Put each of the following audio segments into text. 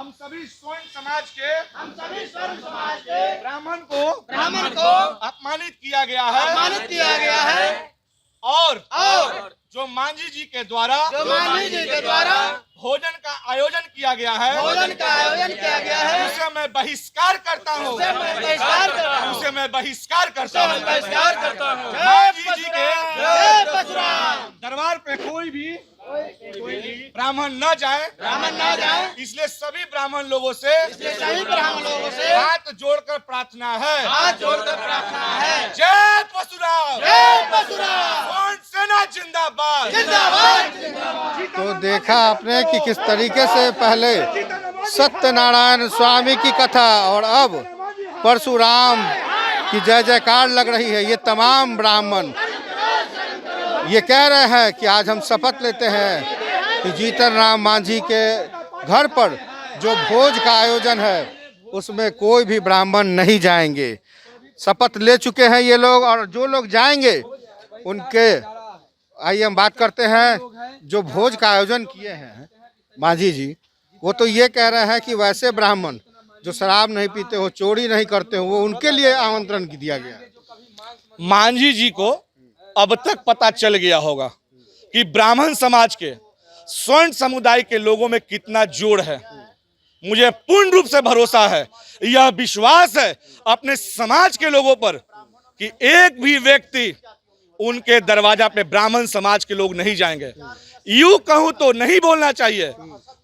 हम सभी स्वर्ण समाज के ब्राह्मण को अपमानित किया गया है और जो मांझी जी के द्वारा भोजन का आयोजन किया गया है उसे मैं बहिष्कार करता हूँ मांझी जी के दरबार पे कोई भी ब्राह्मण न जाए इसलिए सभी ब्राह्मण लोगों से हाथ जोड़कर प्रार्थना है जय परशुराम स्वर्ण सेना जिंदाबाद। तो देखा आपने कि किस तरीके से पहले सत्यनारायण स्वामी की कथा और अब परशुराम की जय जयकार लग रही है। ये तमाम ब्राह्मण ये कह रहे हैं कि आज हम शपथ लेते हैं कि जीतन राम मांझी के घर पर जो भोज का आयोजन है उसमें कोई भी ब्राह्मण नहीं जाएंगे। शपथ ले चुके हैं ये लोग और जो लोग जाएंगे उनके आइए हम बात करते हैं। जो भोज का आयोजन किए हैं मांझी जी वो तो ये कह रहे हैं कि वैसे ब्राह्मण जो शराब नहीं पीते हो चोरी नहीं करते हो वो उनके लिए आमंत्रण दिया गया है। मांझी जी को अब तक पता चल गया होगा कि ब्राह्मण समाज के स्वर्ण समुदाय के लोगों में कितना जोड़ है। मुझे पूर्ण रूप से भरोसा है, यह विश्वास है अपने समाज के लोगों पर कि एक भी व्यक्ति उनके दरवाजा पे ब्राह्मण समाज के लोग नहीं जाएंगे। यूं कहूं तो नहीं बोलना चाहिए,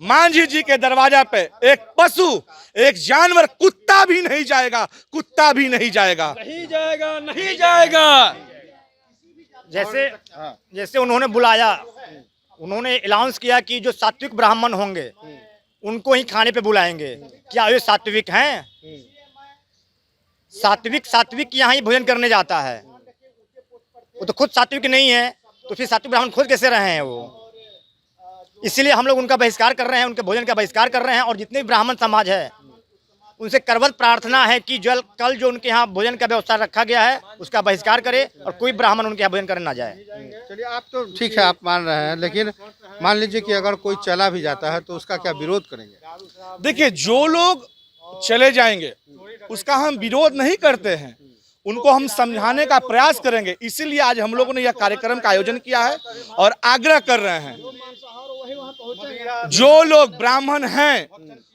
मांझी जी के दरवाजा पे एक पशु एक जानवर कुत्ता भी नहीं जाएगा। जैसे उन्होंने बुलाया, उन्होंने अनाउंस किया कि जो सात्विक ब्राह्मण होंगे उनको ही खाने पे बुलाएंगे। क्या ये सात्विक हैं? सात्विक यहाँ ही भोजन करने जाता है, वो तो खुद सात्विक नहीं है तो फिर सात्विक ब्राह्मण खुद कैसे रहे हैं वो? इसीलिए हम लोग उनका बहिष्कार कर रहे हैं, उनके भोजन का बहिष्कार कर रहे हैं। और जितने भी ब्राह्मण समाज है उनसे करबद्ध प्रार्थना है कि कल जो उनके यहाँ भोजन का व्यवस्था रखा गया है उसका बहिष्कार करे और कोई ब्राह्मण उनके यहाँ भोजन करने ना जाए। चलिए आप तो ठीक है आप मान रहे हैं, लेकिन मान लीजिए कि अगर कोई चला भी जाता है तो उसका क्या विरोध करेंगे? देखिए, जो लोग चले जाएंगे उसका हम विरोध नहीं करते हैं, उनको हम समझाने का प्रयास करेंगे। इसीलिए आज हम लोगों ने यह कार्यक्रम का आयोजन किया है और आग्रह कर रहे हैं जो लोग ब्राह्मण हैं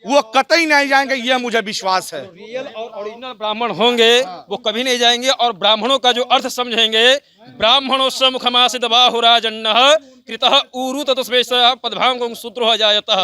वो कतई नहीं जाएंगे, यह मुझे विश्वास है। रियल और ओरिजिनल ब्राह्मण होंगे वो कभी नहीं जाएंगे और ब्राह्मणों का जो अर्थ समझेंगे, ब्राह्मणोस्य मुखमासित बाहुराजन्नः कृतः ऊरु ततस्वेश पदभांगं सूत्रो जायतः।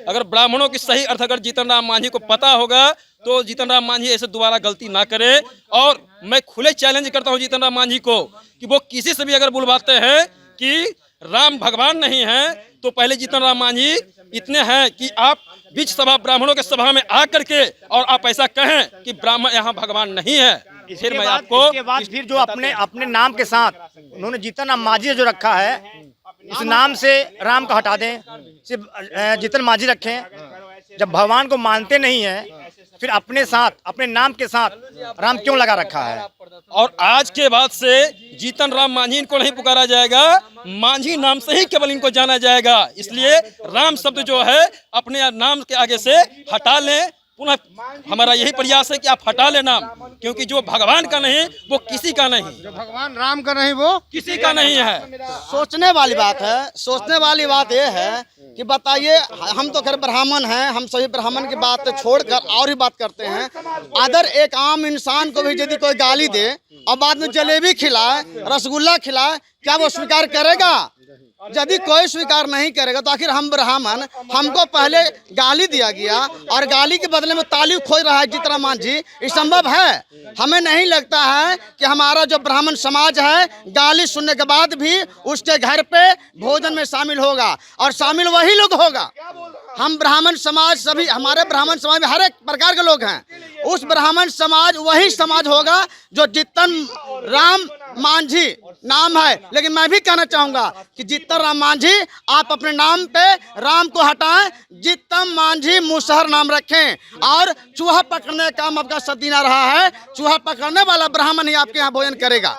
अगर ब्राह्मणों की सही अर्थ अगर जीतन राम मांझी को पता होगा तो जीतन राम मांझी ऐसे दोबारा गलती ना करे। और मैं खुले चैलेंज करता हूँ जीतन राम मांझी को कि वो किसी से भी अगर बुलवाते हैं कि राम भगवान नहीं है तो पहले जीतन राम मांझी इतने हैं कि आप बीच सभा ब्राह्मणों के सभा में आकर के और आप ऐसा कहें कि ब्राह्मण यहाँ भगवान नहीं है। फिर मैं आपको इसके बाद फिर जो अपने नाम के साथ उन्होंने जीतन राम मांझी जो रखा है इस नाम से राम को हटा दें, सिर्फ जीतन मांझी रखें। जब भगवान को मानते नहीं है फिर अपने साथ अपने नाम के साथ राम क्यों लगा रखा है? और आज के बाद से जीतन राम मांझी इनको नहीं पुकारा जाएगा, मांझी नाम से ही केवल इनको जाना जाएगा। इसलिए राम शब्द जो है अपने नाम के आगे से हटा लें। पुनः हमारा यही प्रयास है कि आप हटा ले नाम, क्योंकि जो भगवान का नहीं वो किसी का नहीं, जो भगवान राम का नहीं वो किसी का नहीं है। सोचने वाली बात ये है कि बताइए, हम तो खैर ब्राह्मण हैं, हम सभी ब्राह्मण की बात छोड़कर और ही बात करते हैं। अगर एक आम इंसान को भी यदि कोई गाली दे और बाद में जलेबी खिलाए, रसगुल्ला खिलाए, क्या वो स्वीकार करेगा? यदि कोई स्वीकार नहीं करेगा तो आखिर हम ब्राह्मण, हमको पहले गाली दिया गया और गाली के बदले में ताली खोज रहा है जीतन राम मांझी, ये संभव है? हमें नहीं लगता है कि हमारा जो ब्राह्मण समाज है गाली सुनने के बाद भी उसके घर पे भोजन में शामिल होगा और शामिल वही लोग होगा। हम ब्राह्मण समाज, सभी हमारे ब्राह्मण समाज में हर एक प्रकार के लोग हैं, उस ब्राह्मण समाज वही समाज होगा जो जीतन राम मांझी नाम है। लेकिन मैं भी कहना चाहूंगा कि जीतन राम मांझी आप अपने नाम पे राम को हटाएं, जीतन मांझी मुसहर नाम रखें और चूहा पकड़ने का काम आपका सदीना रहा है। चूहा पकड़ने वाला ब्राह्मण ही आपके यहाँ भोजन करेगा।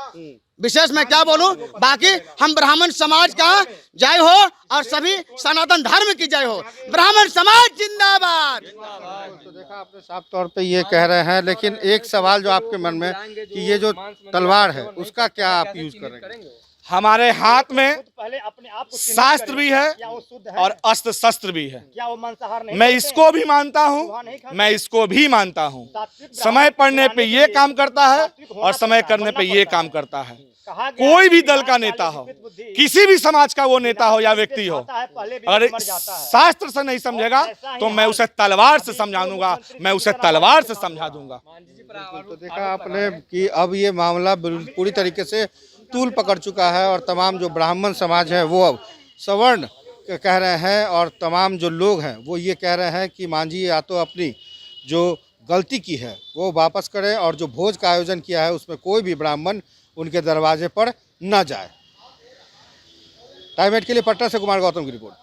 विशेष मैं क्या बोलूं, बाकी हम ब्राह्मण समाज का जय हो और सभी सनातन धर्म की जय हो। ब्राह्मण समाज जिंदाबाद। तो देखा आपने साफ तौर पे ये कह रहे हैं, लेकिन एक सवाल जो आपके मन में कि ये जो तलवार है उसका क्या आप यूज करेंगे? हमारे हाथ में पहले अपने आप को शास्त्र भी है क्या वो शुद्ध है, और अस्त्र शस्त्र भी है। क्या वो मांसाहार नहीं मैं करते? इसको भी मानता हूँ, मैं इसको भी मानता हूँ। समय पड़ने पे ये काम करता है और समय करने पे ये काम करता है। कहा गया कोई भी है दल कि का बिना नेता हो, लिखित बुद्धि किसी भी समाज का वो नेता हो या व्यक्ति हो, खाता है, पहले भी अगर मर जाता है। शास्त्र से नहीं समझेगा तो मैं उसे तलवार से समझा दूंगा, मैं उसे तलवार से समझा दूंगा। तो देखा आपने कि अब ये मामला पूरी तरीके से तूल पकड़ चुका है और तमाम जो ब्राह्मण समाज है वो अब सवर्ण कह रहे हैं और तमाम जो लोग हैं वो ये कह रहे हैं कि मांझी या तो अपनी जो गलती की है वो वापस करे और जो भोज का आयोजन किया है उसमें कोई भी ब्राह्मण उनके दरवाजे पर न जाए। टाइम 8 के लिए पटना से कुमार गौतम की रिपोर्ट।